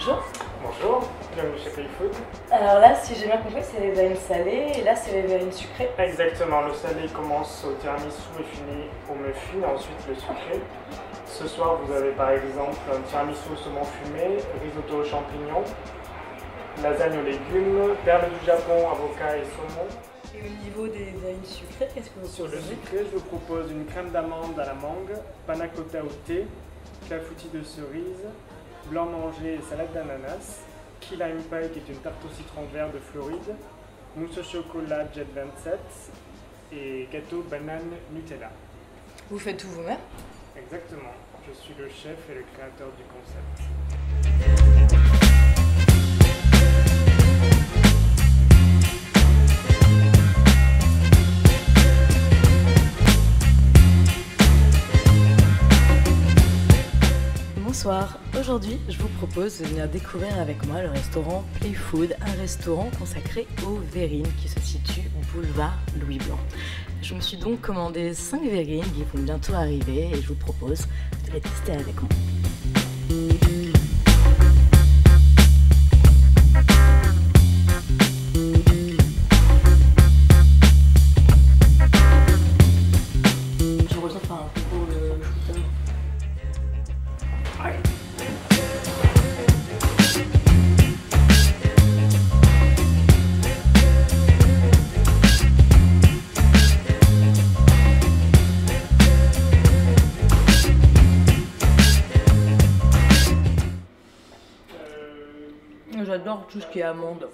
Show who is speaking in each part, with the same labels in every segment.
Speaker 1: Bonjour.
Speaker 2: Bonjour, bienvenue chez Playfood.
Speaker 1: Alors là, si j'ai bien compris, c'est les verrines salées et là, c'est les verrines sucrées.
Speaker 2: Exactement, le salé commence au tiramisu et finit au muffin, et ensuite le sucré. Ce soir, vous avez par exemple un tiramisu au saumon fumé, risotto aux champignons, lasagne aux légumes, perles du Japon, avocat et saumon.
Speaker 1: Et au niveau des verrines sucrées, qu'est-ce que vous
Speaker 2: Sur le
Speaker 1: proposez?
Speaker 2: sucré, je vous propose une crème d'amande à la mangue, panna cotta au thé, clafoutis de cerise, blanc manger et salade d'ananas, key lime pie qui est une tarte au citron vert de Floride, mousse au chocolat Jet 27 et gâteau banane Nutella.
Speaker 1: Vous faites tout vous-même?
Speaker 2: Exactement, je suis le chef et le créateur du concept.
Speaker 1: Bonsoir, aujourd'hui je vous propose de venir découvrir avec moi le restaurant Playfood, un restaurant consacré aux verrines qui se situe au boulevard Louis Blanc. Je me suis donc commandé 5 verrines qui vont bientôt arriver et je vous propose de les tester avec moi. Je retiens faire un peu le shooter. J'adore tout ce qui est amande.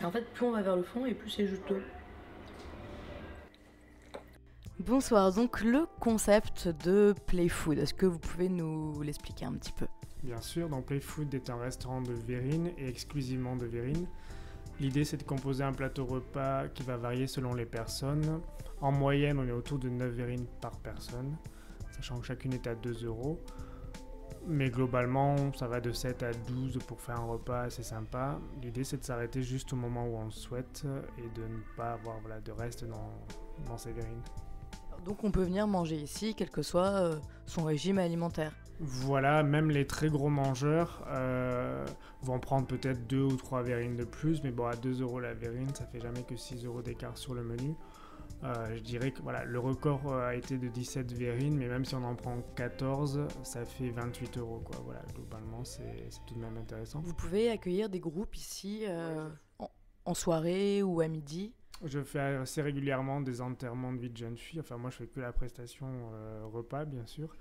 Speaker 1: En fait, plus on va vers le fond et plus c'est juteux. Bonsoir, donc le concept de Playfood, est-ce que vous pouvez nous l'expliquer un petit peu?
Speaker 2: Bien sûr, donc Playfood est un restaurant de verrines et exclusivement de verrines. L'idée c'est de composer un plateau repas qui va varier selon les personnes. En moyenne, on est autour de 9 verrines par personne, sachant que chacune est à 2 €. Mais globalement, ça va de 7 à 12 pour faire un repas assez sympa. L'idée c'est de s'arrêter juste au moment où on le souhaite et de ne pas avoir de reste dans ces verrines.
Speaker 1: Donc on peut venir manger ici, quel que soit son régime alimentaire.
Speaker 2: Voilà, même les très gros mangeurs vont prendre peut-être 2 ou 3 verrines de plus, mais bon, à 2 € la verrine, ça fait jamais que 6 € d'écart sur le menu. Je dirais que voilà, le record a été de 17 verrines, mais même si on en prend 14, ça fait 28 €, quoi. Voilà, globalement, c'est tout de même intéressant.
Speaker 1: Vous pouvez accueillir des groupes ici en soirée ou à midi.
Speaker 2: Je fais assez régulièrement des enterrements de vie de jeunes filles. Enfin, moi, je fais que la prestation repas, bien sûr.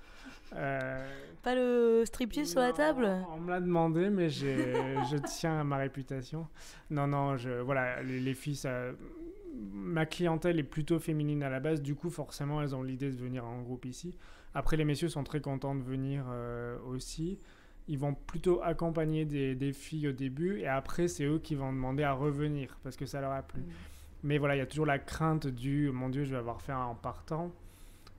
Speaker 1: Pas le striptease sur la table?
Speaker 2: On me l'a demandé, mais je tiens à ma réputation. Non, voilà, les filles, ma clientèle est plutôt féminine à la base. Du coup, forcément, elles ont l'idée de venir en groupe ici. Après, les messieurs sont très contents de venir aussi. Ils vont plutôt accompagner des filles au début et après, c'est eux qui vont demander à revenir parce que ça leur a plu. Mais voilà, il y a toujours la crainte du « mon Dieu, je vais avoir faim en partant ».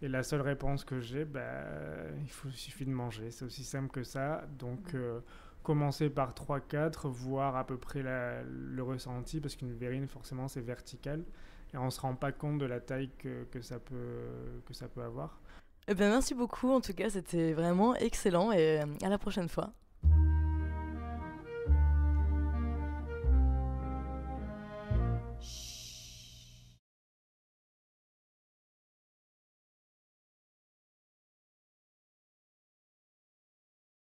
Speaker 2: Et la seule réponse que j'ai, il suffit de manger. C'est aussi simple que ça. Donc, commencer par 3-4, voir à peu près le ressenti, parce qu'une verrine, forcément, c'est vertical. Et on ne se rend pas compte de la taille que ça peut avoir.
Speaker 1: Eh bien, merci beaucoup. En tout cas, c'était vraiment excellent et à la prochaine fois.